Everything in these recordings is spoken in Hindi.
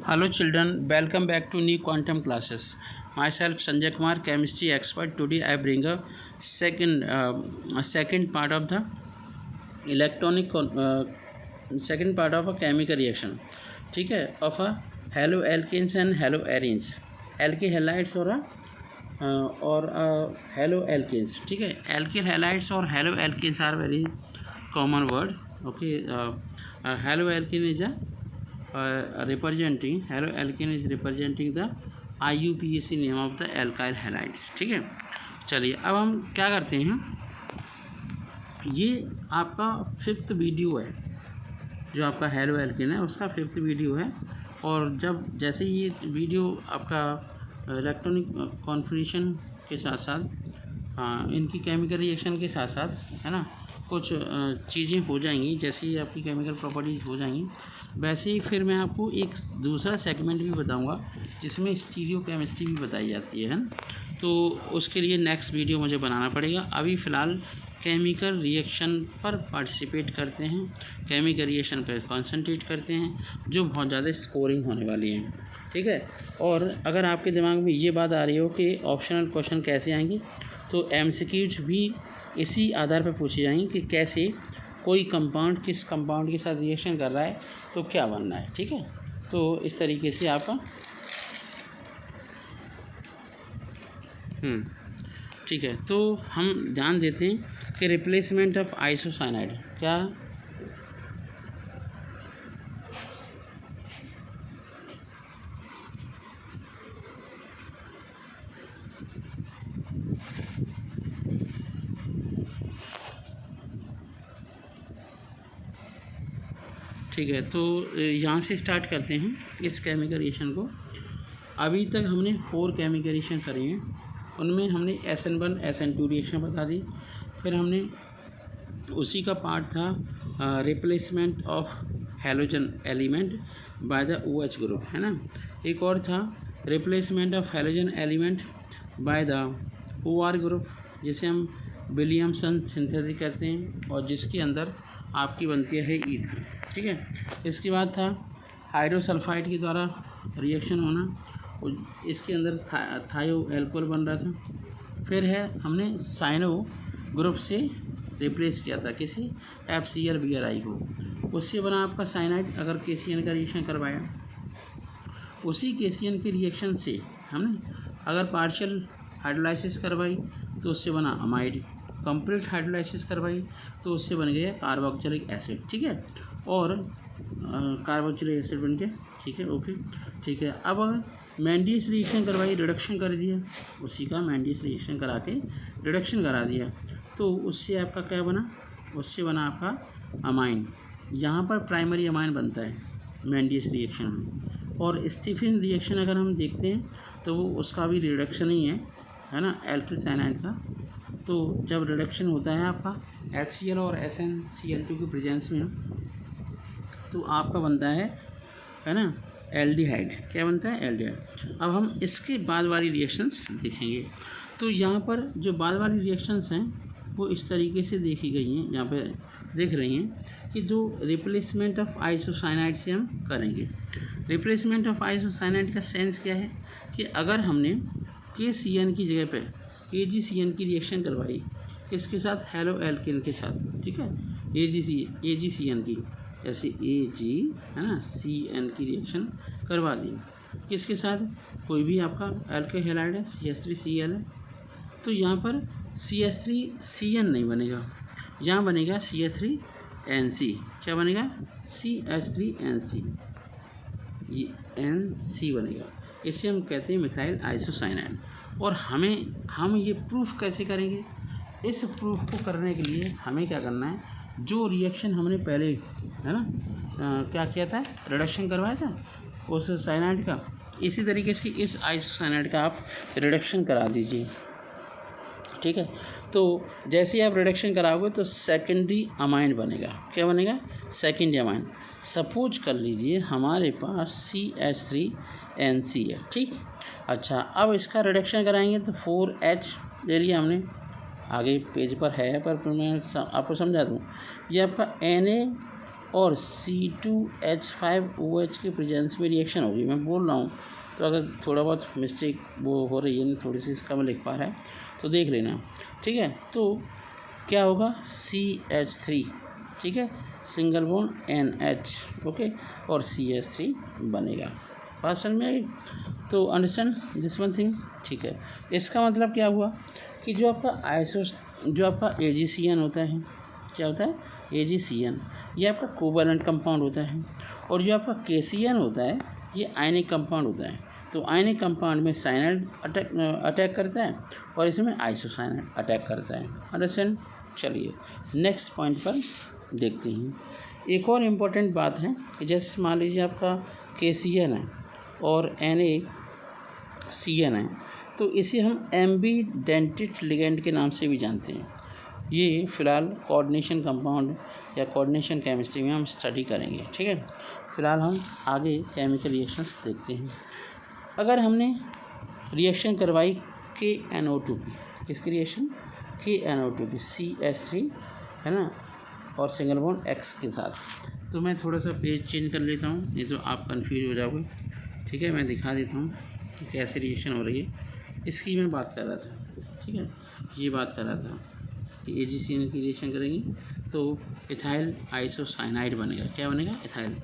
Hello children, welcome back to new quantum classes. Myself Sanjay Kumar, chemistry expert. Today I bring a second part of the second part of a chemical reaction. ठीक है, of a haloalkanes and haloarenes, alkyl halides और haloalkanes. ठीक है, alkyl halides और haloalkanes are very common word. Okay, haloalkane is a representing haloalkane is representing the IUPAC name of the alkyl halides. ठीक है, चलिए अब हम क्या करते हैं, ये आपका 5th वीडियो है जो आपका हेलोएल्केन है उसका 5th वीडियो है। और जैसे ये वीडियो आपका इलेक्ट्रॉनिक कॉन्फिगरेशन के साथ साथ इनकी केमिकल रिएक्शन के साथ साथ है ना कुछ चीज़ें हो जाएंगी, जैसे ही आपकी केमिकल प्रॉपर्टीज़ हो जाएंगी वैसे ही फिर मैं आपको एक दूसरा सेगमेंट भी बताऊंगा जिसमें स्टीरियो केमिस्ट्री भी बताई जाती है ना। तो उसके लिए नेक्स्ट वीडियो मुझे बनाना पड़ेगा। अभी फ़िलहाल केमिकल रिएक्शन पर पार्टिसिपेट करते हैं, केमिकल रिएक्शन पर कंसंट्रेट करते हैं जो बहुत ज़्यादा स्कोरिंग होने वाली है। ठीक है, और अगर आपके दिमाग में ये बात आ रही हो कि ऑप्शनल क्वेश्चन कैसे आएंगे, तो MCQs भी इसी आधार पर पूछे जाएंगे कि कैसे कोई कंपाउंड किस कंपाउंड के साथ रिएक्शन कर रहा है तो क्या बनना है। ठीक है, तो इस तरीके से आपका ठीक है, तो हम ध्यान देते हैं कि रिप्लेसमेंट ऑफ आइसोसाइनाइड क्या, ठीक है, तो यहाँ से स्टार्ट करते हैं इस केमिकल रिएक्शन को। अभी तक हमने 4 केमिकल रिएक्शन करे हैं, उनमें हमने SN1 SN2 रिएक्शन बता दी, फिर हमने उसी का पार्ट था replacement of halogen element by the OH group, है ना। एक और था replacement of halogen element by the OR group जिसे हम विलियमसन सिंथेसिस कहते हैं और जिसके अंदर आपकी बनती है ईथर। ठीक है, इसके बाद था हाइड्रोसल्फाइड के द्वारा रिएक्शन होना, इसके अंदर थायो एल्कोहल बन रहा था। फिर है हमने साइनो ग्रुप से रिप्लेस किया था किसी FCl-Bri को, उससे बना आपका साइनाइड। अगर KCN का रिएक्शन करवाया, उसी KCN के रिएक्शन से हमने अगर पार्शियल हाइड्रोलाइसिस करवाई तो उससे बना अमाइड, कंप्लीट हाइड्रोलाइसिस करवाई तो उससे बन गया कार्बोक्सिलिक एसिड। ठीक है, और कार्बोक्सिलिक एसिड बन गया। ठीक है, ओके, ठीक है। अब अगर मैंडियस रिएक्शन करवाई, रिडक्शन कर दिया, उसी का मैंडियस रिएक्शन करा के रिडक्शन करा दिया तो उससे आपका क्या बना, उससे बना आपका अमाइन। यहाँ पर प्राइमरी अमाइन बनता है मैंडियस रिएक्शन में। और स्टीफन रिएक्शन अगर हम देखते हैं तो वो उसका भी रिडक्शन ही है ना, एल्किल साइनाइड का। तो जब रिडक्शन होता है आपका HCl और SnCl2 के प्रेजेंस में तो आपका बनता है ना एल्डिहाइड। क्या बनता है? एल्डिहाइड। अब हम इसके बाद वाली रिएक्शंस देखेंगे। तो यहाँ पर जो बाद वाली रिएक्शंस हैं वो इस तरीके से देखी गई हैं, यहाँ पे देख रही हैं कि जो रिप्लेसमेंट ऑफ आइसोसाइनाइड से हम करेंगे। रिप्लेसमेंट ऑफ आइसोसाइनाइड का सेंस क्या है कि अगर हमने KCN की जगह पे AgCN की रिएक्शन करवाई, किसके साथ? हेलोएल्केन के साथ। ठीक है, AgCN की, जैसे Ag है ना CN की रिएक्शन करवा दी, किसके साथ? कोई भी आपका एल्किल हैलाइड है, CH3Cl है, तो यहाँ पर CH3CN नहीं बनेगा, यहाँ बनेगा CH3NC। क्या बनेगा? CH3NC, ये NC बनेगा। इसे हम कहते हैं मिथाइल आइसोसाइनाइड। और हम ये प्रूफ कैसे करेंगे? इस प्रूफ को करने के लिए हमें क्या करना है, जो रिएक्शन हमने पहले है ना क्या किया था, रिडक्शन करवाया था उस साइनाइड का, इसी तरीके से इस आइसोसाइनाइड का आप रिडक्शन करा दीजिए। ठीक है, तो जैसे ही आप रिडक्शन कराओगे तो सेकेंडरी अमाइन बनेगा। क्या बनेगा? Secondary amine. सपोज कर लीजिए हमारे पास CH3NC है। ठीक, अच्छा, अब इसका रिडक्शन कराएंगे तो 4H ले लिया हमने, आगे पेज पर है पर मैं आपको समझा दूँ। ये आपका Na और C2H5OH की प्रेजेंस में रिएक्शन होगी। मैं बोल रहा हूँ तो अगर थोड़ा बहुत मिस्टेक वो हो रही है, थोड़ी सी इसका मैं लिख पा रहा है तो देख लेना, ठीक है। तो क्या होगा CH3, ठीक है, सिंगल बॉन्ड NH, ओके, और CH3 बनेगा। बात समझ में आई? तो अंडरस्टैंड दिस वन थिंग, ठीक है। इसका मतलब क्या हुआ कि जो आपका AgCN होता है, क्या होता है AgCN, ये आपका कोवैलेंट कंपाउंड होता है, और जो आपका KCN होता है ये आयनिक कंपाउंड होता है। तो आयनिक कंपाउंड में साइनाइड अटैक करता है और इसमें आइसोसाइनाइड अटैक करता है। अंडरस्टैंड? चलिए नेक्स्ट पॉइंट पर देखते हैं। एक और इम्पोर्टेंट बात है कि जैसे मान लीजिए आपका KCN है और NaCN है, तो इसे हम एम्बीडेंटेट लिगेंड के नाम से भी जानते हैं। ये फ़िलहाल कोऑर्डिनेशन कंपाउंड या कोऑर्डिनेशन केमिस्ट्री में हम स्टडी करेंगे, ठीक है। फ़िलहाल हम आगे केमिकल रिएक्शंस देखते हैं। अगर हमने रिएक्शन करवाई KNO2 की, किसकी रिएक्शन? KNO2 की, CH3 है ना, और सिंगल बॉन्ड X के साथ। तो मैं थोड़ा सा पेज चेंज कर लेता हूँ, नहीं तो आप कंफ्यूज हो जाओगे, ठीक है। मैं दिखा देता हूँ कि कैसे रिएक्शन हो रही है, इसकी मैं बात कर रहा था, ठीक है। ये बात कर रहा था कि AgCN की रिएक्शन करेंगे तो इथाइल आइसोसाइनाइड बनेगा। क्या बनेगा? इथाइल।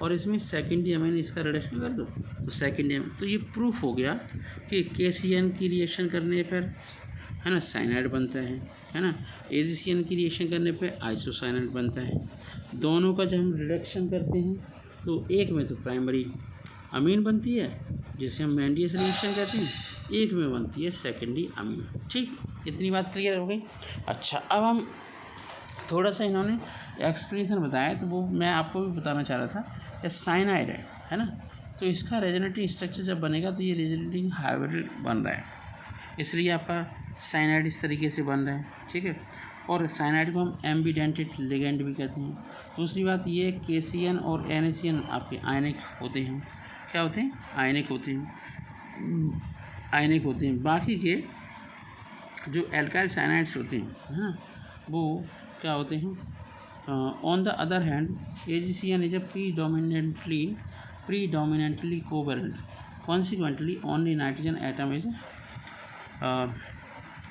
और इसमें सेकेंडरी अमीन इसका रिडक्शन कर दो तो सेकेंडरी अमीन, तो ये प्रूफ हो गया कि KCN की रिएक्शन करने पर है ना साइनाइड बनता है ना। AgCN की रिएक्शन करने पे आइसोसाइनाइड बनता है। दोनों का जब हम रिडक्शन करते हैं तो एक में तो प्राइमरी अमीन बनती है जिसे हम मैंडियस रिएक्शन कहते हैं, एक में बनती है सेकेंडरी अमीन। ठीक, इतनी बात क्लियर हो गई। अच्छा, अब हम थोड़ा सा इन्होंने एक्सप्रेशन बताया तो वो मैं आपको भी बताना चाह रहा था कि साइनाइड है ना, तो इसका रेजोनेटिंग स्ट्रक्चर जब बनेगा तो ये रेजोनेटिंग हाइब्रिड बन रहा है, इसलिए आपका साइनाइड इस तरीके से बन रहा है, ठीक है। और साइनाइड को हम एम्बीडेंटेट लिगेंड भी कहते हैं। दूसरी बात ये KCN और NaCN आपके आयनिक होते हैं। क्या होते हैं? आयनिक होते हैं, आयनिक होते हैं। बाकी के जो एल्काइल साइनाइड्स होते हैं है ना, वो क्या होते हैं? On the other hand AgCN is a predominantly covalent, consequently only nitrogen atom is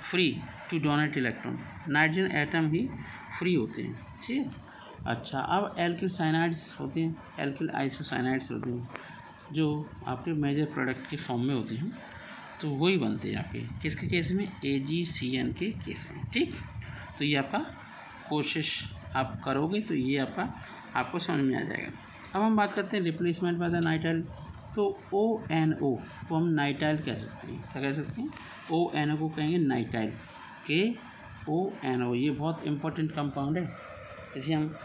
free to donate electron. Nitrogen atom ही फ्री होते हैं, ठीक है। अच्छा, अब एल्किल साइनाइड्स होते हैं, एल्किल आइसोसाइनाइड्स होते हैं जो आपके मेजर प्रोडक्ट के फॉर्म में होते हैं, तो वही बनते हैं आपके किसके केस में? AgCN के केस में, ठीक। तो ये आपका कोशिश आप करोगे तो ये आपको समझ में आ जाएगा। अब हम बात करते हैं रिप्लेसमेंट बाय द नाइट्राइल। तो ONO को हम नाइट्राइल कह सकते हैं। क्या कह सकते हैं? ONO को कहेंगे नाइट्राइल, KONO। ये बहुत इंपॉर्टेंट कंपाउंड है, इसे हम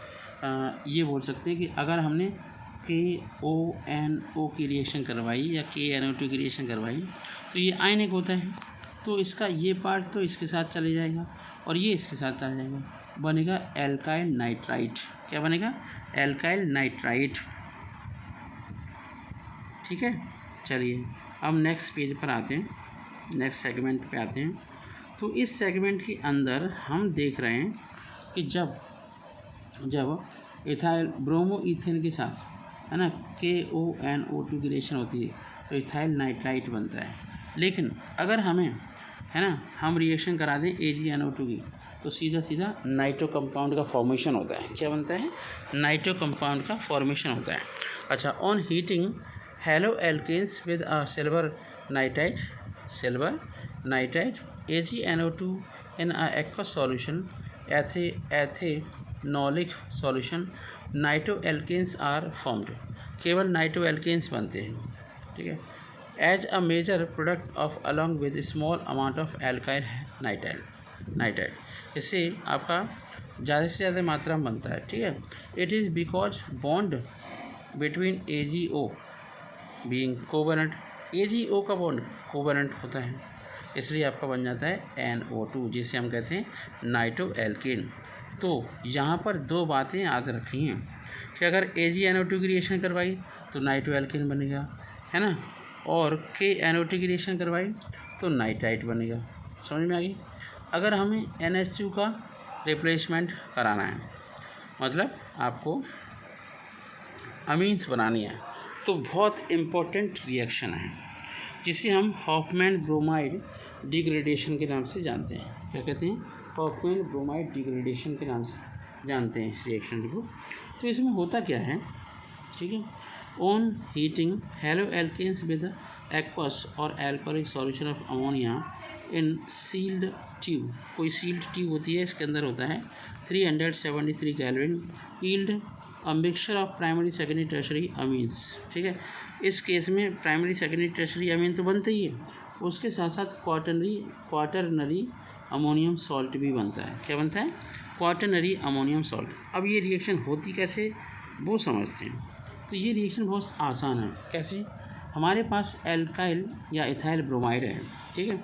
ये बोल सकते हैं कि अगर हमने KONO की रिएक्शन करवाई या KNO2 की रिएक्शन करवाई तो ये आयनिक होता है, तो इसका ये पार्ट तो इसके साथ चले जाएगा और ये इसके साथ चला जाएगा, बनेगा एल्काइल नाइट्राइट। क्या बनेगा? एल्काइल नाइट्राइट, ठीक है। चलिए अब नेक्स्ट पेज पर आते हैं, नेक्स्ट सेगमेंट पे आते हैं। तो इस सेगमेंट के अंदर हम देख रहे हैं कि जब इथाइल ब्रोमो ईथेन के साथ है ना KONO2 की रिएक्शन होती है तो इथाइल नाइट्राइट बनता है। लेकिन अगर हमें है ना हम रिएक्शन करा दें AgNO2 की तो सीधा नाइट्रो कंपाउंड का फॉर्मेशन होता है। क्या बनता है? नाइट्रो कंपाउंड का फॉर्मेशन होता है। अच्छा, on heating haloalkanes with silver nitrite AgNO2 in a aqueous solution ethanolic solution nitroalkanes are formed. केवल नाइट्रो एल्केन्स बनते हैं, ठीक है। As a major product of along with small amount of alkyl nitrite, इससे आपका ज़्यादा से ज़्यादा मात्रा में बनता है, ठीक है। It is because bond between AgO being covalent, AgO का बॉन्ड कोवैलेंट होता है, इसलिए आपका बन जाता है NO2 जिसे हम कहते हैं नाइट्रो एल्केन। तो यहाँ पर दो बातें याद रखी हैं कि अगर AgNO2 की रिएक्शन करवाई तो नाइट्रो एल्केन बनेगा, है ना, और KNO2 की रिएक्शन करवाई तो नाइट्राइट बनेगा। समझ में आ गई? अगर हमें NH2 का रिप्लेसमेंट कराना है, मतलब आपको अमीन्स बनानी है तो बहुत इम्पोर्टेंट रिएक्शन है, जिसे हम हॉफमैन ब्रोमाइड डिग्रेडेशन के नाम से जानते हैं। क्या कहते हैं? हॉफमैन ब्रोमाइड डिग्रेडेशन के नाम से जानते हैं इस रिएक्शन को। तो इसमें होता क्या है, ठीक है, on heating haloalkanes with aqueous और alcoholic solution of ammonia in sealed tube, कोई सील्ड ट्यूब होती है, इसके अंदर होता है 373 कैलोरीन, yield a mixture of primary secondary tertiary amines. ठीक है, इस केस में प्राइमरी सेकेंडरी टर्शरी अमीन तो बनते ही है, उसके साथ साथ क्वाटरनरी अमोनियम सॉल्ट भी बनता है। क्या बनता है? Quaternary ammonium salt. अब ये रिएक्शन होती कैसे वो समझते हैं। तो ये रिएक्शन बहुत आसान है। कैसे? हमारे पास एल्काइल या इथाइल ब्रोमाइड है, ठीक है,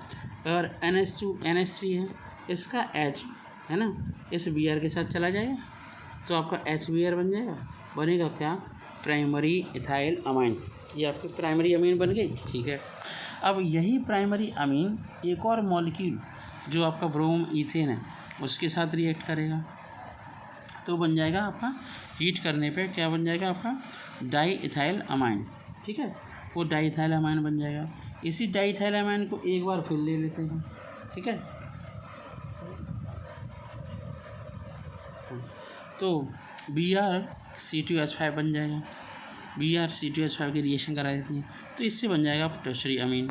और NH2NH3 है, इसका H है ना, इस Br के साथ चला जाएगा तो आपका HBr बन जाएगा। बनेगा क्या? प्राइमरी इथाइल अमीन। ये आपकी प्राइमरी अमीन बन गई। ठीक है, अब यही प्राइमरी अमीन एक और मॉलिक्यूल जो आपका ब्रोम ईथेन है उसके साथ रिएक्ट करेगा तो बन जाएगा आपका, हीट करने पे क्या बन जाएगा आपका? Di ethyl amine. ठीक है, वो डाई इथाइल अमाइन बन जाएगा। इसी डाई इथाइल अमाइन को एक बार फिर ले लेते हैं। ठीक है, तो Br(C2H5) बन जाएगा। Br(C2H5) की रिएक्शन करा देती हैं तो इससे बन जाएगा टर्शरी अमीन।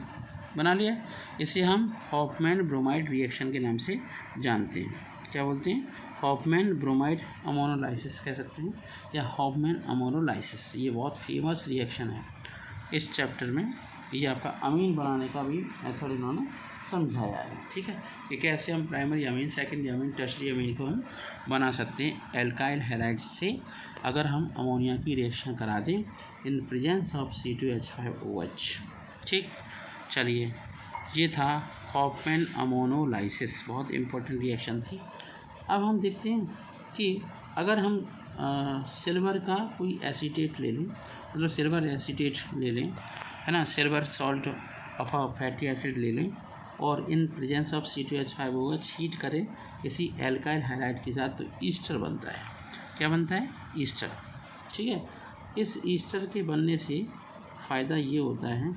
बना लिया। इसे हम हॉफमैन ब्रोमाइड रिएक्शन के नाम से जानते हैं। क्या बोलते हैं? हॉफमैन ब्रोमाइड अमोनोलाइसिस कह सकते हैं, या हॉफमैन अमोनोलाइसिस। ये बहुत फेमस रिएक्शन है इस चैप्टर में। ये आपका अमीन बनाने का भी मेथड इन्होंने समझाया है। ठीक है, कि कैसे हम primary amine, secondary amine, tertiary अमीन को हम बना सकते हैं एल्काइल हैलाइड से, अगर हम अमोनिया की रिएक्शन करा दें इन प्रेजेंस ऑफ C2H5OH। ठीक, चलिए, ये था हॉफमैन अमोनोलाइसिस, बहुत इम्पोर्टेंट रिएक्शन थी। अब हम देखते हैं कि अगर हम सिल्वर का कोई एसीटेट ले लें, मतलब सिल्वर एसीटेट ले लें, है ना, silver salt of fatty acid ले लें और in presence of C2H5OH heat करें किसी एल्काइल हैलाइड के साथ, तो ईस्टर बनता है। क्या बनता है? ईस्टर। ठीक है, इस ईस्टर के बनने से फ़ायदा ये होता है,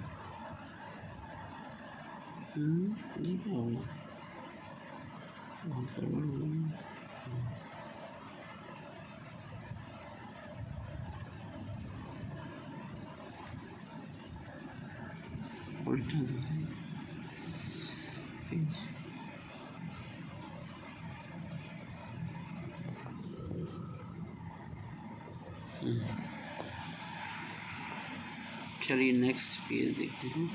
ये क्या हो गया, बहुत गड़बड़ हो गई। उल्टा दिख रहा है पेज। चलिए नेक्स्ट पेज देखते हैं।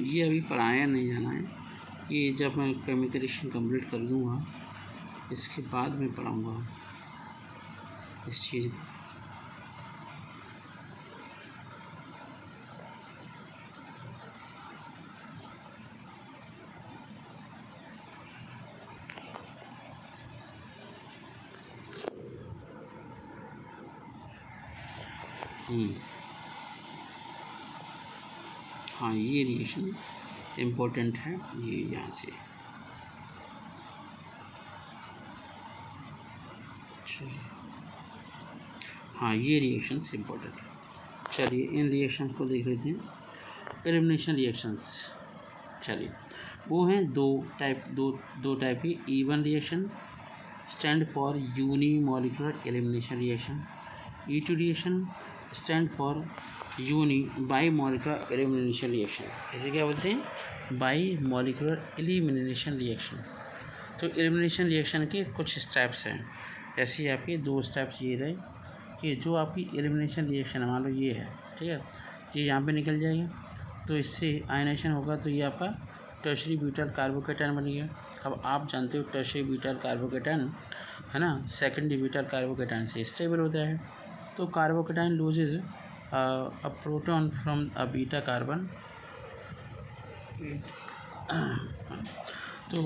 ये अभी पढ़ाया नहीं जाना है, ये जब मैं केमिकलेशन कंप्लीट कर लूँगा इसके बाद मैं पढ़ाऊँगा इस चीज़ को। हाँ, ये रिएक्शन इम्पोर्टेंट है, ये यहाँ से। हाँ, ये रिएक्शंस इम्पोर्टेंट है। चलिए इन रिएक्शन को देख लेते हैं। एलिमिनेशन रिएक्शंस, चलिए वो हैं दो टाइप की। E1 reaction stand for unimolecular elimination reaction. E2 reaction stand for by molecular elimination reaction. इसे क्या बोलते हैं? By molecular elimination reaction. तो एलिमिनेशन रिएक्शन के कुछ स्टेप्स हैं। ऐसे आपके दो स्टेप्स ये रहे कि जो आपकी एलिमिनेशन रिएक्शन मान लो ये है, ठीक है, ये यहाँ पे निकल जाएगा तो इससे आयनेशन होगा, तो ये आपका टर्शरी ब्यूटाइल कार्बोकेटायन बनेगा। अब आप जानते हो टर्शरी ब्यूटाइल कार्बोकेटायन, है ना, सेकेंडरी ब्यूटाइल कार्बोकेटायन से स्टेबल होता है। तो carbocation loses a proton from a beta carbon, तो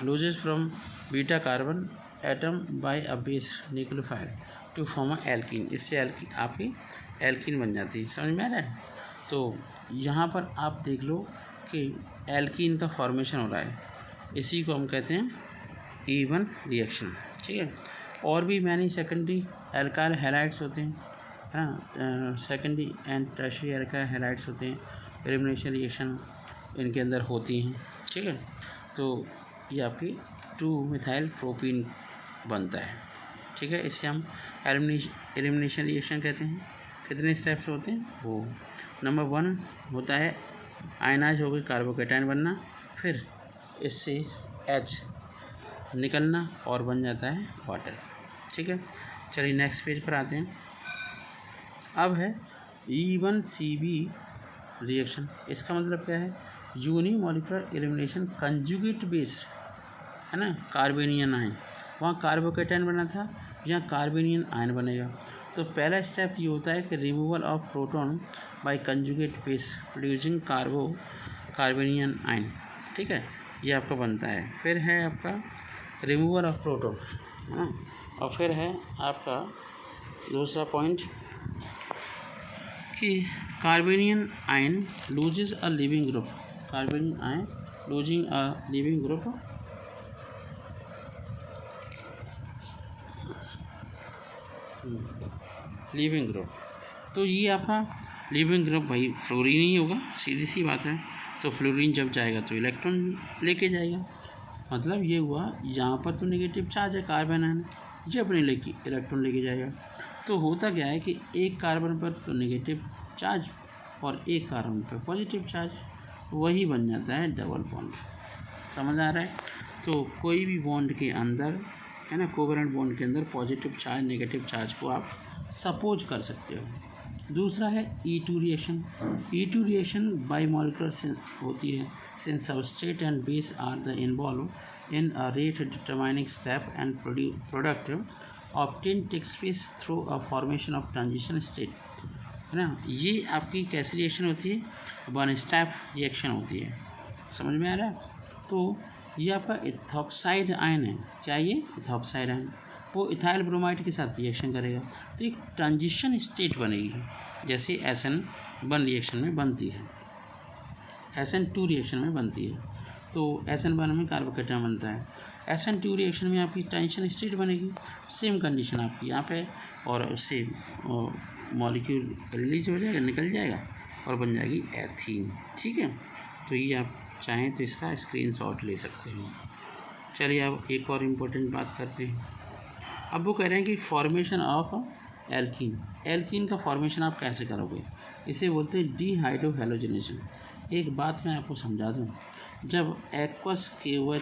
loses from beta carbon atom by a base nucleophile to form a alkene। इससे एल्कीन आपकी एल्कीन बन जाती है। समझ में आ रहा है? तो यहाँ पर आप देख लो कि एल्कीन का फॉर्मेशन हो रहा है, इसी को हम कहते हैं E1 रिएक्शन। ठीक है, और भी मैनी सेकेंडरी एल्काइल हैलाइड्स होते हैं, है ना, secondary and tertiary alkyl halides होते हैं, एलिमिनेशन रिएक्शन इनके अंदर होती हैं, ठीक है। तो ये आपकी 2-मिथाइल प्रोपीन बनता है, ठीक है। इसे हम एलिमिनेशन रिएक्शन कहते हैं। कितने स्टेप्स होते हैं वो, नंबर 1 होता है आयनाइज हो गई कार्बोकेटाइन बनना, फिर इससे H निकलना और बन जाता है वाटर, ठीक है। चलिए नेक्स्ट पेज पर आते हैं। अब है E1CB रिएक्शन। इसका मतलब क्या है, यूनिमोलिकुलर एलिमिनेशन कंजुगेट बेस, है ना, कार्बेनियन आयन। वहाँ कार्बोकेटाइन बना था, यहाँ कार्बेनियन आयन बनेगा। तो पहला स्टेप ये होता है कि removal of proton by conjugate base producing carbanion ion, ठीक है, ये आपका बनता है। फिर है आपका रिमूवल ऑफ प्रोटॉन, है ना, और फिर है आपका दूसरा पॉइंट कि carbanion ion loses a leaving group, carbanion ion losing a leaving group, leaving group. तो ये आपका लिविंग ग्रुप भाई फ्लोरीन ही होगा, सीधी सी बात है। तो फ्लोरीन जब जाएगा तो इलेक्ट्रॉन लेके जाएगा, मतलब ये हुआ यहाँ पर तो नेगेटिव चार्ज है कार्बन आयन, ये अपने लेके इलेक्ट्रॉन लेके जाएगा। तो होता क्या है कि एक कार्बन पर तो नेगेटिव चार्ज और एक कार्बन पर पॉजिटिव चार्ज, वही बन जाता है डबल बॉन्ड। समझ आ रहा है। तो कोई भी बॉन्ड के अंदर, है ना, कोवेलेंट बॉन्ड के अंदर पॉजिटिव चार्ज नेगेटिव चार्ज को आप सपोज कर सकते हो। दूसरा है E2 reaction. E2 reaction bimolecular होती है, since substrate and base are the involve in a rate determining step and product obtain takes place through a formation of transition state, है ना। ये आपकी कैसी रिएक्शन होती है, वन स्टेप रिएक्शन होती है। समझ में आ रहा है। तो ये आपका इथॉक्साइड आयन है, क्या ये इथॉक्साइड आयन, वो इथाइल ब्रोमाइड के साथ रिएक्शन करेगा तो एक ट्रांजिशन स्टेट बनेगी, जैसे SN1 रिएक्शन में बनती है, SN2 रिएक्शन में बनती है। तो SN1 में कार्बोकेटाइन बनता है, SN2 रिएक्शन में आपकी ट्रांजिशन स्टेट बनेगी, सेम कंडीशन आपकी यहाँ पे, और उससे मॉलिक्यूल रिलीज हो जाएगा, निकल जाएगा और बन जाएगी एथीन, ठीक है। तो ये आप चाहें तो इसका स्क्रीनशॉट ले सकते हो। चलिए अब एक और इम्पोर्टेंट बात करते हैं। अब वो कह रहे हैं कि फॉर्मेशन ऑफ एल्कीन, एल्कीन का फॉर्मेशन आप कैसे करोगे, इसे बोलते हैं डीहाइड्रोहैलोजिनेशन। एक बात मैं आपको समझा दूँ, जब एक्वस KOH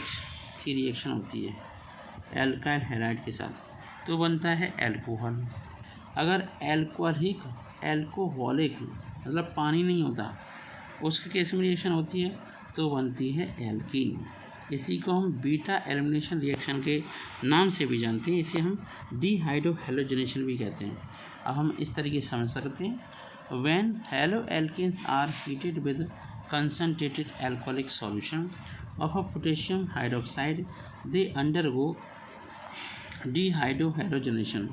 की रिएक्शन होती है एल्काइल हैलाइड के साथ तो बनता है एल्कोहल। अगर एल्कोहलिक मतलब पानी नहीं होता, उसके केस में रिएक्शन होती है तो बनती है एल्कीन। इसी को हम बीटा एलिमिनेशन रिएक्शन के नाम से भी जानते हैं, इसे हम डीहाइड्रोहैलोजिनेशन भी कहते हैं। अब हम इस तरीके से समझ सकते हैं, when haloalkanes are heated with concentrated alcoholic solution of a potassium hydroxide they undergo dehydrohalogenation.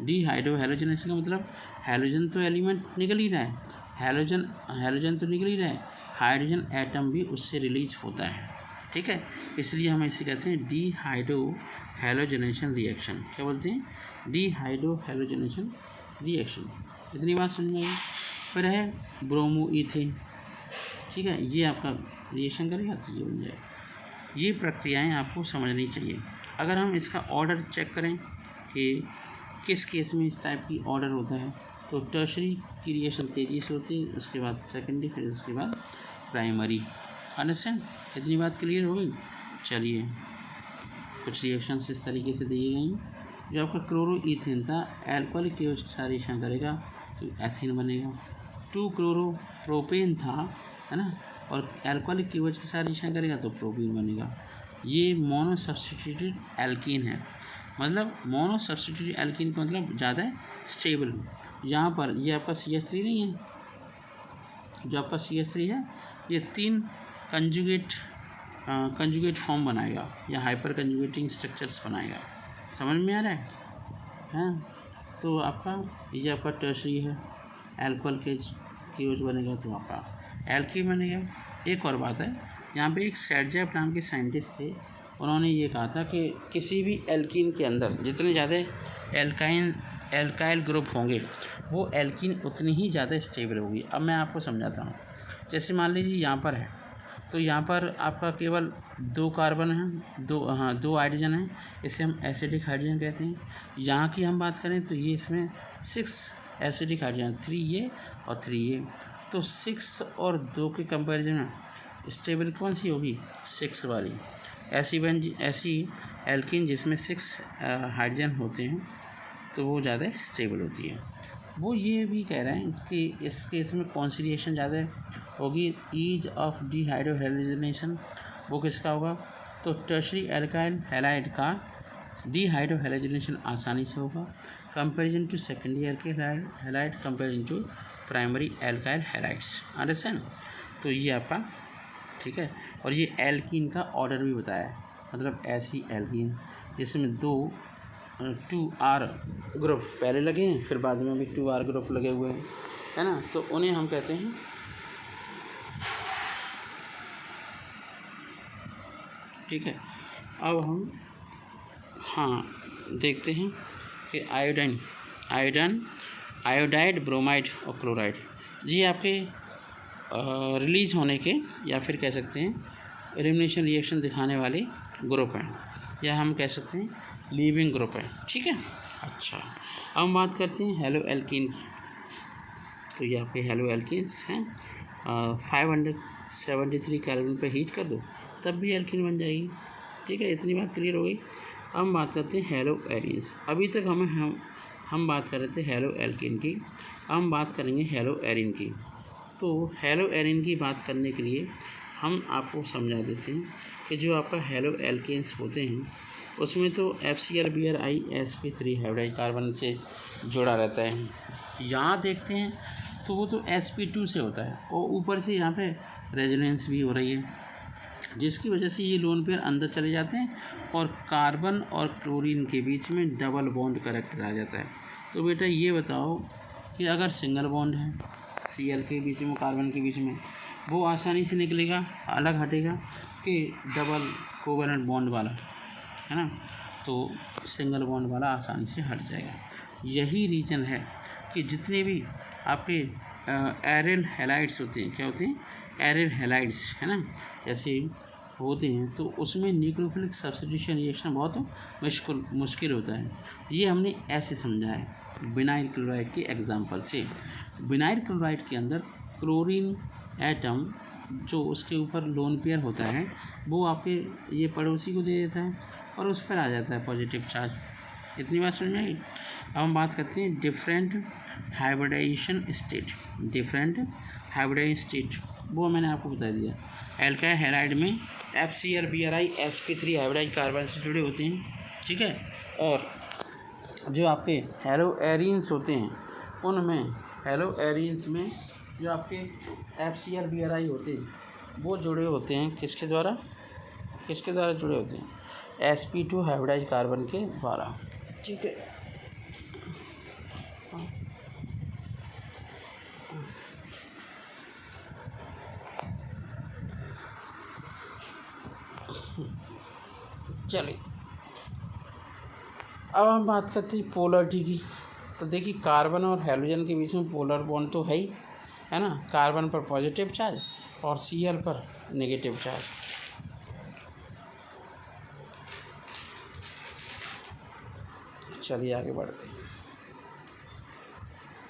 Dehydrohalogenation का मतलब हैलोजन तो एलिमेंट निकल ही रहा है, हैलोजन तो निकल ही रहा है, हाइड्रोजन एटम भी उससे रिलीज होता है, ठीक है। इसलिए हम इसे कहते हैं डीहाइड्रोहैलोजिनेशन रिएक्शन। क्या बोलते हैं, डीहाइड्रोहैलोजिनेशन रिएक्शन। इतनी बात समझ में आई। फिर है ब्रोमो ईथेन, ठीक है, ये आपका रिएक्शन करेगा तो ये बन जाएगा। ये प्रक्रियाएं आपको समझनी चाहिए। अगर हम इसका ऑर्डर चेक करें कि किस केस में इस टाइप की ऑर्डर होता है, तो टर्शरी की रिएक्शन तेज़ी से होती है, उसके बाद सेकेंडरी, फिर उसके बाद प्राइमरी। अंडरस्टैंड, इतनी बात क्लियर हो गई। चलिए कुछ रिएक्शंस इस तरीके से दी गई। जो आपका क्लोरो ईथेन था, एल्कोहलिक के साथ रिएक्शन करेगा तो एथीन बनेगा। 2-क्लोरो प्रोपेन था, है ना, और एल्कोहलिक की वजह के साथ रिएक्शन करेगा तो प्रोपीन बनेगा। ये मोनो सब्स्टिट्यूटेड एल्कीन है, मतलब मोनो सब्स्टिट्यूटेड एल्कीन का मतलब ज़्यादा स्टेबल। यहाँ पर ये आपका CH3 नहीं है, जो आपका CH3 है ये 3 कंजुगेट फॉर्म बनाएगा या हाइपर कंजुगेटिंग स्ट्रक्चर्स बनाएगा। समझ में आ रहा है, हाँ। तो आपका ये आपका टर्शरी है, एल्कोहल के यूज बनेगा तो आपका एल्कीन बनेगा। एक और बात है, यहाँ पे एक सेडजेफ नाम के साइंटिस्ट थे उन्होंने ये कहा था कि किसी भी एल्कीन के अंदर जितने ज़्यादा एल्काइल ग्रुप होंगे वो एल्कीन उतनी ही ज़्यादा स्टेबल होगी। अब मैं आपको समझाता हूँ। जैसे मान लीजिए यहाँ पर है, तो यहाँ पर आपका केवल 2 कार्बन हैं, 2 हाइड्रोजन हैं, इसे हम एसिडिक हाइड्रोजन कहते हैं। यहाँ की हम बात करें तो ये इसमें 6 एसिडिक हाइड्रोजन, 3 ये और 3 ये। तो 6 और 2 के कंपैरिजन में स्टेबल कौन सी होगी? 6 वाली। ऐसी एल्कीन जिसमें 6 हाइड्रोजन होते हैं तो वो ज़्यादा स्टेबल होती है। वो ये भी कह रहे हैं कि इस केस में कॉन्सिलिएशन ज़्यादा होगी। ईज ऑफ डिहाइड्रोहेलोजिनेशन वो किसका होगा? तो टर्शरी एल्काइल हैलाइड का डिहाइड्रोहेलोजिनेशन आसानी से होगा comparison to secondary alkyl halide comparison to primary alkyl halides. Understand? तो ये आपका ठीक है। और ये एल्कीन का ऑर्डर भी बताया है, मतलब ऐसी एल्कीन जिसमें 2R ग्रुप पहले लगे हैं, फिर बाद में भी 2R ग्रुप लगे हुए हैं, है ना, तो उन्हें हम कहते हैं ठीक है। अब हम देखते हैं कि आयोडाइड, ब्रोमाइड और क्लोराइड जी आपके रिलीज होने के या फिर कह सकते हैं एलिमिनेशन रिएक्शन दिखाने वाले ग्रुप हैं, या हम कह सकते हैं लीविंग ग्रुप है। ठीक है। अच्छा, अब हम बात करते हैं हेलो एल्कीन। तो ये आपके हेलो एल्कीन्स हैं। 573 केल्विन पे हीट कर दो तब भी एल्कीन बन जाएगी। ठीक है, इतनी बात क्लियर हो गई। अब हम बात करते हैं हेलो एरीन्स। अभी तक हम बात कर रहे थे हेलो एल्कीन की, अब हम बात करेंगे हेलो एरीन की। तो हेलो एरीन की बात करने के लिए हम आपको समझा देते हैं कि जो आपका हेलो एल्केन्स होते हैं उसमें तो FCl-BrI-sp3 हाइब्रिड कार्बन से जुड़ा रहता है। यहाँ देखते हैं तो वो तो sp2 से होता है और ऊपर से यहाँ पे रेजोनेंस भी हो रही है, जिसकी वजह से ये लोन पेयर अंदर चले जाते हैं और कार्बन और क्लोरीन के बीच में डबल बॉन्ड करेक्टर आ जाता है। तो बेटा ये बताओ कि अगर सिंगल बॉन्ड है Cl के बीच में, कार्बन के बीच में, वो आसानी से निकलेगा, अलग हटेगा, कि डबल कोवेलेंट बॉन्ड वाला, है ना, तो सिंगल बॉन्ड वाला आसानी से हट जाएगा। यही रीज़न है कि जितने भी आपके एरिल हैलाइड्स होते हैं, क्या होते हैं? एरिल हैलाइड्स, है ना, जैसे होते हैं, तो उसमें न्यूक्लियोफिलिक सब्स्टिट्यूशन रिएक्शन बहुत मुश्किल होता है। ये हमने ऐसे समझा है विनाइल क्लोराइड के एग्जांपल से। विनाइल क्लोराइड के अंदर क्लोरीन एटम जो उसके ऊपर लोन पेयर होता है वो आपके ये पड़ोसी को दे देता है और उस पर आ जाता है पॉजिटिव चार्ज। इतनी बात समझ में आई। अब हम बात करते हैं डिफरेंट हाइब्रिडाइजेशन स्टेट, वो मैंने आपको बता दिया। एल्काइल हैलाइड में FCl-BrI-sp3 हाइब्रिडाइज कार्बन से जुड़े होते हैं। ठीक है। और जो आपके हेलो एरीन्स होते हैं उनमें, हेलो एरीन्स में जो आपके FCl-BrI होते हैं वो जुड़े होते हैं किसके द्वारा जुड़े होते हैं? sp2 हाइब्रिडाइज कार्बन के द्वारा। ठीक है। चलिए अब हम बात करते हैं पोलरिटी की। तो देखिए कार्बन और हाइड्रोजन के बीच में पोलर बॉन्ड तो है ही, है ना, कार्बन पर पॉजिटिव चार्ज और Cl पर नेगेटिव चार्ज। चलिए आगे बढ़ते हैं।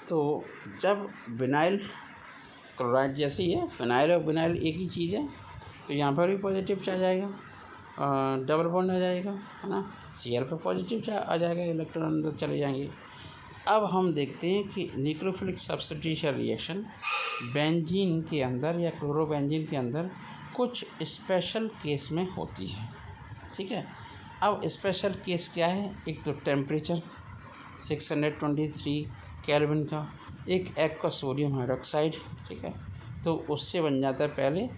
तो जब विनाइल क्लोराइड जैसे ही है, फिनाइल और विनाइल एक ही चीज़ है, तो यहाँ पर भी पॉजिटिव चार्ज आएगा, डबल बॉन्ड आ जाएगा, है ना, Cl पर पॉजिटिव चार्ज आ जाएगा, इलेक्ट्रॉन अंदर चले जाएंगे। अब हम देखते हैं कि न्यूक्लियोफिलिक सब्स्टिट्यूशन रिएक्शन बेंजीन के अंदर या क्लोरोबेंजीन के अंदर कुछ स्पेशल केस में होती है। ठीक है। अब स्पेशल केस क्या है? एक तो टेम्परेचर 623 केल्विन का, एक का सोडियम हाइड्रोक्साइड, ठीक है, तो उससे बन जाता है पहले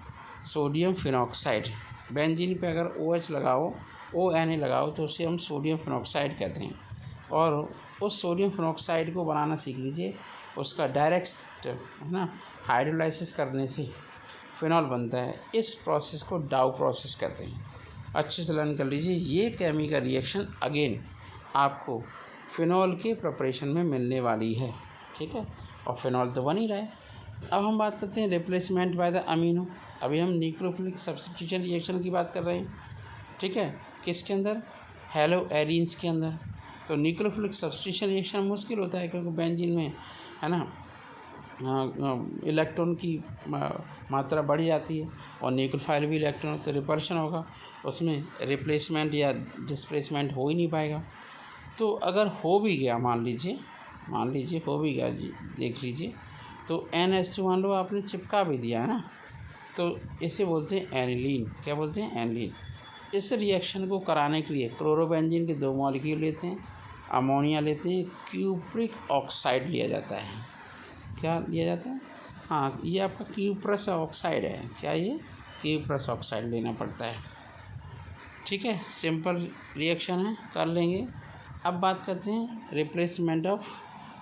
सोडियम फिनॉक्साइड। बेंजीन पे अगर OH लगाओ, ONA लगाओ, तो उससे हम सोडियम फिनॉक्साइड कहते हैं। और उस सोडियम फिनॉक्साइड को बनाना सीख लीजिए, उसका डायरेक्ट, है ना, हाइड्रोलाइसिस करने से फिनॉल बनता है। इस प्रोसेस को डाउ प्रोसेस कहते हैं। अच्छे से लर्न कर लीजिए। ये केमिकल रिएक्शन अगेन आपको फिनॉल के प्रिपरेशन में मिलने वाली है, ठीक है, और फिनॉल तो बन ही रहा है। अब हम बात करते हैं रिप्लेसमेंट बाय द अमीनो। अभी हम न्यूक्लियोफिलिक सब्स्टिट्यूशन रिएक्शन की बात कर रहे हैं, ठीक है, किसके अंदर, हेलो एरिन्स के अंदर। तो न्यूक्लियोफिलिक सब्स्टिट्यूशन रिएक्शन मुश्किल होता है क्योंकि बेंजीन में है ना इलेक्ट्रॉन की मात्रा बढ़ जाती है और न्यूक्लियोफाइल भी इलेक्ट्रॉन, तो रिपल्शन होगा, उसमें रिप्लेसमेंट या डिस्प्लेसमेंट हो ही नहीं पाएगा। तो अगर हो भी गया, मान लीजिए हो भी गया जी, देख लीजिए, तो NH2 मान लो आपने चिपका भी दिया है ना, तो इसे बोलते हैं एनिलीन। क्या बोलते हैं, एनिलीन। इस रिएक्शन को कराने के लिए क्लोरोबेंजीन के 2 मॉलिक्यूल लेते हैं, अमोनिया लेते हैं, क्यूप्रिक ऑक्साइड लिया जाता है। क्या लिया जाता है, हाँ, ये आपका क्यूप्रस ऑक्साइड है। क्या ये क्यूप्रस ऑक्साइड लेना पड़ता है, ठीक है। सिंपल रिएक्शन है, कर लेंगे। अब बात करते हैं replacement of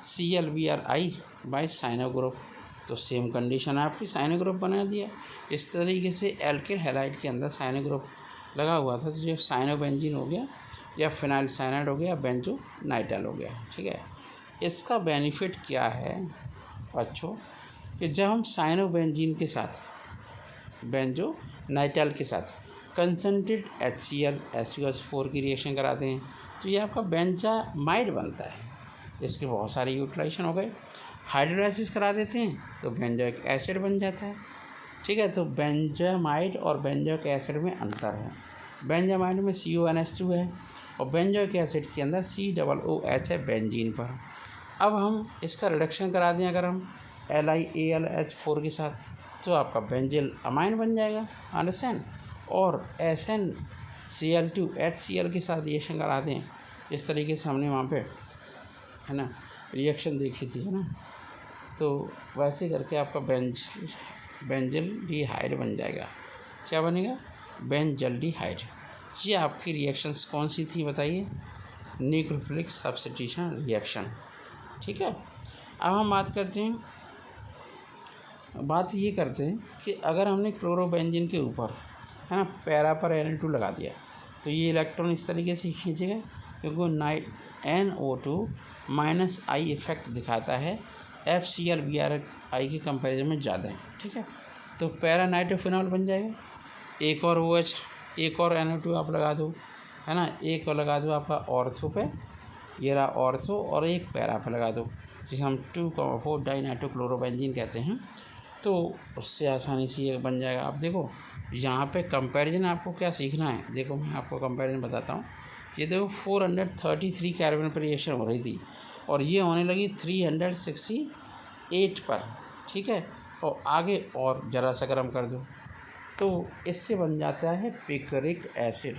ClBrI by cyano group. तो सेम कंडीशन है आपकी, साइनो ग्रुप बना दिया। इस तरीके से एल्किल हैलाइड के अंदर साइनो ग्रुप लगा हुआ था, तो जो साइनोबेंजीन हो गया या फिनाइल साइनाइड हो गया, बेंजोनाइट्राइल हो गया, ठीक है। इसका बेनिफिट क्या है बच्चों, कि जब हम साइनोबेंजीन के साथ बेंजोनाइट्राइल के साथ कंसनट्रेट HCl H2SO4 की रिएक्शन कराते हैं, तो ये आपका बेंजामाइड बनता है। इसके बहुत सारे यूटिलाइजेशन हो गए। हाइड्रोलाइसिस करा देते हैं तो बेंजोइक एसिड बन जाता है, ठीक है। तो बेंजामाइड और बेंजोइक एसिड में अंतर है। बेंजामाइड में CONH2 है और बेंजोइक एसिड के अंदर COOH है बेंजीन पर। अब हम इसका रिडक्शन करा दें अगर हम LiAlH4 के साथ, तो आपका बेंजिल अमाइन बन जाएगा, अंडरस्टैंड। और SnCl2 HCl के साथ रिएक्शन करा दें, इस तरीके से हमने वहाँ पे है ना रिएक्शन देखी थी, है ना, तो वैसे करके आपका बेंजल्डिहाइड बन जाएगा। क्या बनेगा, बेंजल्डिहाइड। ये आपकी रिएक्शंस कौन सी थी बताइए, न्यूक्लियोफिलिक सब्स्टिट्यूशन रिएक्शन, ठीक है। अब हम बात ये करते हैं कि अगर हमने क्लोरोबेंजीन के ऊपर है ना पैरा पर N2 लगा दिया, तो ये इलेक्ट्रॉन इस तरीके से खींचेगा क्योंकि NO2 - I इफेक्ट दिखाता है, FClBrI के कंपैरिजन में ज़्यादा है, ठीक है। तो पैरा नाइट्रोफिनॉल बन जाएगा। एक और OH, एक और NO2 आप लगा दो, है ना, एक और लगा दो आपका ऑर्थो पे, ये रहा ऑर्थो, और एक पैरा पे लगा दो, जिसे हम 2,4 डाइनाइट्रोक्लोरोबेंजीन कहते हैं। तो उससे आसानी से ये बन जाएगा। आप देखो यहाँ पे कंपैरिजन आपको क्या सीखना है, देखो मैं आपको कंपैरिजन बताता हूँ। ये देखो 433 कार्बन पर रिएक्शन हो रही थी और ये होने लगी 368 पर, ठीक है। और आगे और ज़रा सा गर्म कर दो तो इससे बन जाता है पिकरिक एसिड,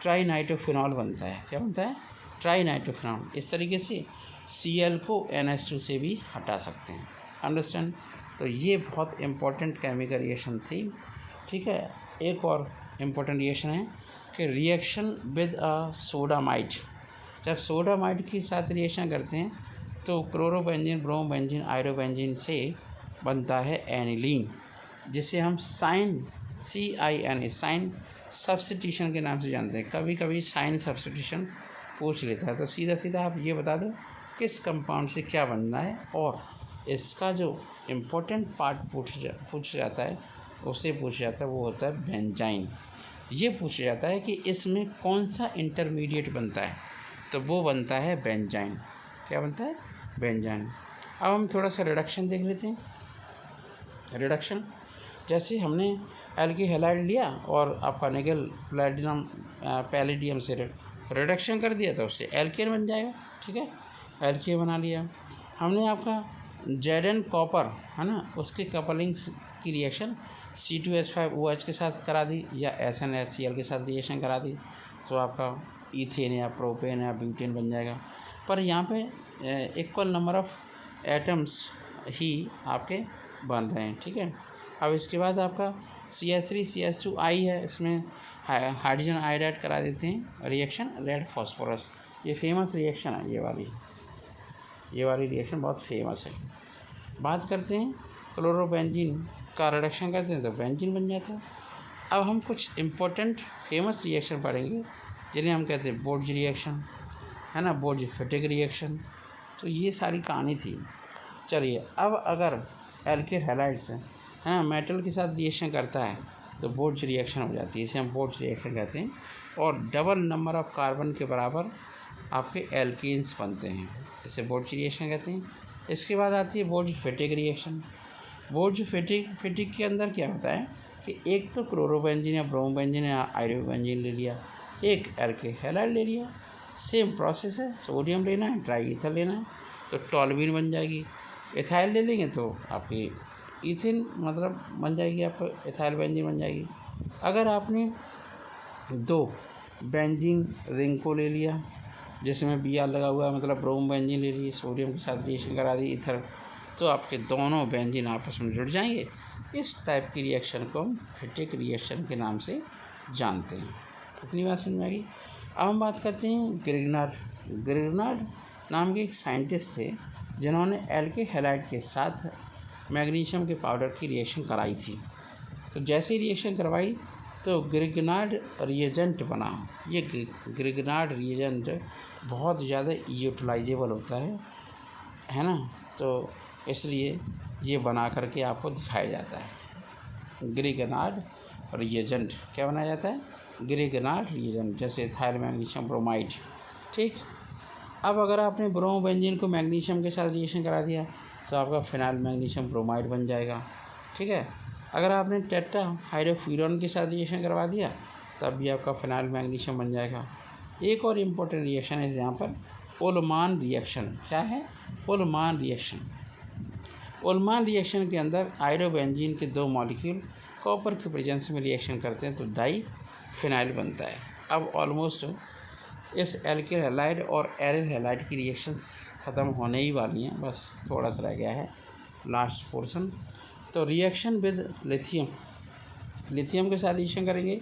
ट्राइनाइट्रोफिनॉल बनता है। क्या बनता है, ट्राइनाइट्रोफिनॉल। इस तरीके से Cl को NH2 से भी हटा सकते हैं, अंडरस्टैंड। तो ये बहुत इम्पोर्टेंट केमिकल रिएक्शन थी, ठीक है। एक और इम्पोर्टेंट रिएक्शन है कि रिएक्शन विद सोडामाइड। जब सोडामाइड के साथ रिएक्शन करते हैं तो क्लोरोबेंजीन, ब्रोमोबेंजीन, आयरोबेंजीन से बनता है एनिलीन, जिसे हम CINA साइन सब्स्टिट्यूशन के नाम से जानते हैं। कभी कभी साइन सब्स्टिट्यूशन पूछ लेता है, तो सीधा सीधा आप ये बता दो किस कंपाउंड से क्या बनना है, और इसका जो इम्पोर्टेंट पार्ट पूछ जाता है, उससे पूछ जाता है, वो होता है बेंजाइन। ये पूछा जाता है कि इसमें कौन सा इंटरमीडिएट बनता है, तो वो बनता है बेंजाइन। क्या बनता है, बेंजाइन। अब हम थोड़ा सा रिडक्शन देख लेते हैं। रिडक्शन जैसे हमने एल्की हैलाइड लिया और आपका निकल प्लैटिनम पैलेडियम से रिडक्शन कर दिया, तो उससे एल्केन बन जाएगा, ठीक है। एल्केन बना लिया हमने। आपका Zn कॉपर है ना, उसके कपलिंग्स की रिएक्शन C2H5OH के साथ करा दी या SnHCl के साथ रिएक्शन करा दी, तो आपका ईथेन या प्रोपेन या ब्यूटेन बन जाएगा। पर यहाँ पे इक्वल नंबर ऑफ एटम्स ही आपके बन रहे हैं, ठीक है। अब इसके बाद आपका CH3CH2I है, इसमें हाइड्रोजन आयोडाइड करा देते हैं रिएक्शन रेड फॉस्फोरस। ये फेमस रिएक्शन है, ये वाली रिएक्शन बहुत फेमस है। बात करते हैं क्लोरोबेंजीन का रिडक्शन करते हैं तो बेंजीन बन जाता है। अब हम कुछ इम्पोर्टेंट फेमस रिएक्शन पढ़ेंगे जिन्हें हम कहते हैं बोर्ज रिएक्शन, है ना, बोर्ज फेटिक रिएक्शन। तो ये सारी कहानी थी। चलिए, अब अगर एल्किल हैलाइड्स है ना मेटल के साथ रिएक्शन करता है तो बोर्ज रिएक्शन हो जाती है, इसे हम बोर्ज रिएक्शन कहते हैं। और डबल नंबर ऑफ कार्बन के बराबर आपके एल्कीन्स बनते हैं, इसे बोर्ज रिएक्शन कहते हैं। इसके बाद आती है बोर्ज फेटिक रिएक्शन। बोर्ज फेटिक के अंदर क्या होता है कि एक तो क्लोरोबेंजीन या ब्रोमोबेंजीन या आयोडोबेंजीन ले लिया, एक एल्किल हैलाइड ले लिया, सेम प्रोसेस है, सोडियम लेना है, ट्राई ईथर लेना है तो टॉल्यूइन बन जाएगी। एथाइल ले लेंगे तो आपकी ईथिन मतलब बन जाएगी, आपको एथाइल बेंजीन बन जाएगी। अगर आपने दो बेंजीन रिंग को ले लिया जिसमें Br लगा हुआ है, मतलब ब्रोम बेंजीन ले लिए, सोडियम के साथ रिएक्शन करा दी ईथर, तो आपके दोनों बेंजीन आपस में जुड़ जाएंगे। इस टाइप की रिएक्शन को हम फेटिक रिएक्शन के नाम से जानते हैं। इतनी बात समझ में आ गई। अब हम बात करते हैं ग्रिग्नार्ड नाम के एक साइंटिस्ट थे जिन्होंने एल्किल हैलाइड के साथ मैग्नीशियम के पाउडर की रिएक्शन कराई थी। तो जैसे ही रिएक्शन करवाई तो ग्रिग्नार्ड रिएजेंट बना। ये ग्रिग्नार्ड रिएजेंट बहुत ज़्यादा यूटिलाइजेबल होता है ना, तो इसलिए ये बना करके आपको दिखाया जाता है। ग्रिग्नार्ड रिएजेंट क्या बनाया जाता है? ग्रिग्नार्ड रिएजेंट, जैसे एथाइल मैग्नीशियम ब्रोमाइड। ठीक, अब अगर आपने ब्रोमोबेंजीन को मैग्नीशियम के साथ रिएक्शन करा दिया तो आपका फिनाइल मैग्नीशियम ब्रोमाइड बन जाएगा। ठीक है, अगर आपने टेट्रा हाइड्रोफ्यूरॉन के साथ रिएक्शन करवा दिया तब भी आपका फिनाइल मैग्नीशियम बन जाएगा। एक और इम्पोर्टेंट रिएक्शन है यहाँ पर, ओलमान रिएक्शन। क्या है? ओलमान रिएक्शन। ओलमान रिएक्शन के अंदर आयोडोबेंजीन के दो मॉलिक्यूल कॉपर के प्रेजेंस में रिएक्शन करते हैं तो डाई फिनाइल बनता है। अब ऑलमोस्ट इस एल्किल हैलाइड और एरिल हैलाइड की रिएक्शंस ख़त्म होने ही वाली हैं, बस थोड़ा सा रह गया है लास्ट पोर्शन। तो रिएक्शन विद लिथियम के साथ रिएक्शन करेंगे,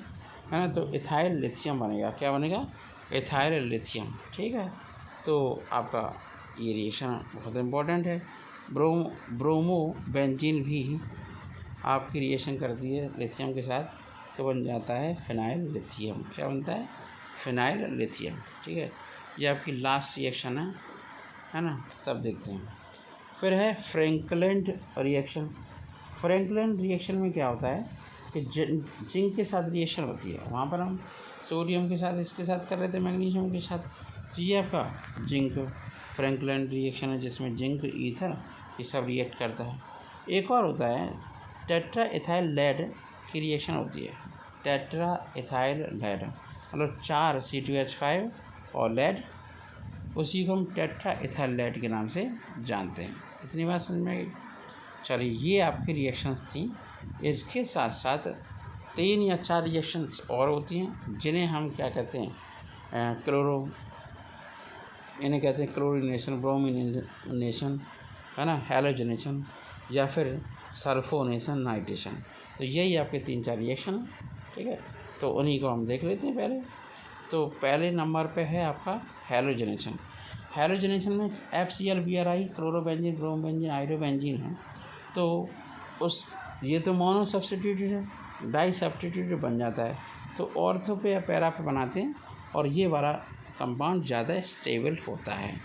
है ना, तो इथाइल लिथियम बनेगा। क्या बनेगा? Ethyl lithium. ठीक है, तो आपका ये रिएक्शन बहुत इम्पोर्टेंट है। ब्रोमोबेंजीन भी आपकी रिएक्शन करती है लिथियम के साथ तो बन जाता है फिनाइल लिथियम। क्या बनता है? Phenyl lithium. ठीक है, ये आपकी लास्ट रिएक्शन है ना, तब देखते हैं। फिर है फ्रैंकलैंड रिएक्शन। फ्रैंकलैंड रिएक्शन में क्या होता है कि जिंक के साथ रिएक्शन होती है, वहाँ पर हम सोडियम के साथ इसके साथ कर रहे थे मैग्नीशियम के साथ, तो ये आपका जिंक फ्रैंकलैंड रिएक्शन है जिसमें जिंक ईथर ये सब रिएक्ट करता है। एक और होता है टेट्रा इथाइल लेड की रिएक्शन होती है। टेट्रा इथाइल लेड मतलब 4 C2H5 और लेड, उसी को हम टेट्रा इथाइल लेड के नाम से जानते हैं। इतनी बात समझ में आई? चलिए, ये आपकी रिएक्शंस थी। इसके साथ साथ 3 या 4 रिएक्शंस और होती हैं जिन्हें हम क्या कहते हैं, इन्हें कहते हैं क्लोरीनेशन, ब्रोमिनेशन, है ना, हैलोजनेशन या फिर सल्फोनेशन, नाइट्रेशन। तो यही आपके 3-4 रिएक्शन हैं। ठीक है, तो उन्हीं को हम देख लेते हैं पहले। तो पहले नंबर पे है आपका हैलोजनेशन। हैलोजनेशन में FCl BRI chlorobenzene bromobenzene iodobenzene है, तो उस ये तो मोनो सब्स्टिट्यूटेड है, डाई सब्स्टिट्यूटेड बन जाता है, तो ऑर्थो पे या पैरा पे बनाते हैं और ये वाला कंपाउंड ज़्यादा स्टेबल होता है।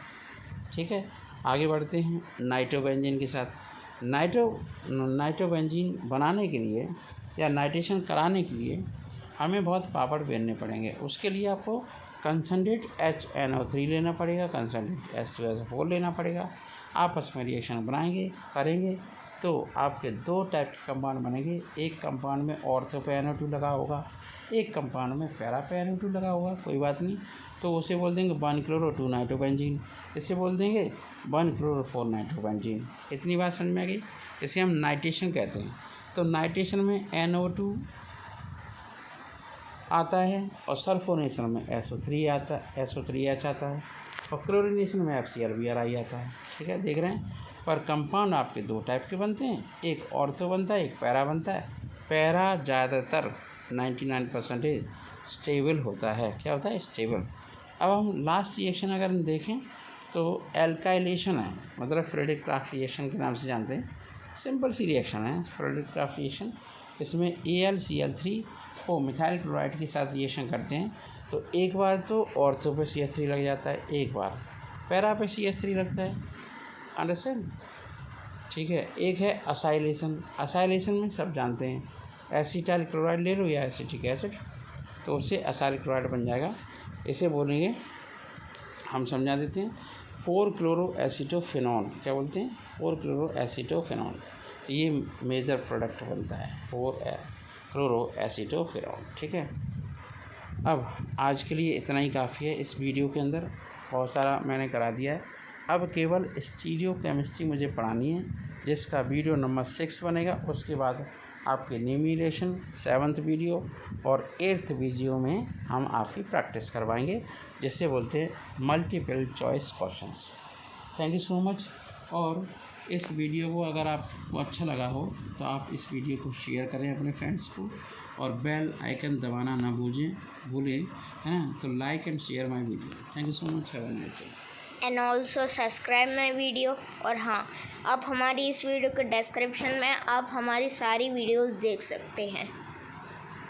ठीक है, आगे बढ़ते हैं नाइट्रोबेंजीन के साथ। नाइट्रोबेंजीन बनाने के लिए या नाइट्रेशन कराने के लिए हमें बहुत पापड़ बेलने पड़ेंगे। उसके लिए आपको कंसनट्रेट HNO3 लेना पड़ेगा, कंसनट्रेट H2SO4 लेना पड़ेगा। आपस में रिएक्शन बनाएंगे, करेंगे तो आपके 2 टाइप के कंपाउंड बनेंगे। एक कंपाउंड में ऑर्थो पे NO2 लगा होगा, एक कंपाउंड में पैरा पे NO2 लगा होगा, कोई बात नहीं, तो उसे बोल देंगे 1-chloro-2 नाइट्रोबेंजीन, इसे बोल देंगे 1-chloro-4 नाइट्रोबेंजीन। इतनी बात समझ में आ गई? इसे हम नाइट्रेशन कहते हैं। तो नाइट्रेशन में NO2 आता है और सल्फोनेशन में SO3H आता है और क्लोरीनेशन में FCl BRI आता है। ठीक है, देख रहे हैं। पर कंपाउंड आपके 2 टाइप के बनते हैं, एक ऑर्थो बनता है, एक पैरा बनता है। पैरा ज़्यादातर 99% स्टेबल होता है। क्या होता है? स्टेबल। अब हम लास्ट रिएक्शन अगर हम देखें तो एल्काइलेशन है, मतलब फ्रेडरिक क्राफ्ट रिएक्शन के नाम से जानते हैं। सिंपल सी रिएक्शन है फ्रेडरिक क्राफ्ट रिएक्शन। इसमें AlCl3 को मिथाइल क्लोराइड के साथ रिएक्शन करते हैं तो एक बार तो ऑर्थो पे CH3 लग जाता है, एक बार पैरा पे CH3 लगता है। अंडरस्टैंड? ठीक है। एक है असाइलेशन। असाइलेशन में सब जानते हैं, एसिटाइल क्लोराइड ले लो या एसिटिक एसिड, तो उससे असाइल क्लोराइड बन जाएगा। इसे बोलेंगे, हम समझा देते हैं, 4-क्लोरोएसीटोफेनॉल। क्या बोलते हैं? 4-क्लोरोएसीटोफेनॉल। तो ये मेजर प्रोडक्ट बनता है 4-क्लोरोएसीटोफेनॉल। ठीक है। अब आज के लिए इतना ही काफ़ी है। इस वीडियो के अंदर बहुत सारा मैंने करा दिया है। अब केवल स्टीरियो केमिस्ट्री मुझे पढ़ानी है, जिसका वीडियो नंबर 6 बनेगा। उसके बाद आपके न्यूमेरेशन 7th वीडियो और 8th वीडियो में हम आपकी प्रैक्टिस करवाएंगे, जिसे बोलते हैं multiple choice questions. Thank you so much. और इस वीडियो को अगर आपको अच्छा लगा हो तो आप इस वीडियो को शेयर करें अपने फ्रेंड्स को, और बेल आइकन दबाना ना भूलें, है ना। तो like and share my video. Thank you so much. Have a nice day. And also subscribe my video. और हाँ, आप हमारी इस वीडियो के डिस्क्रिप्शन में आप हमारी सारी वीडियोस देख सकते हैं।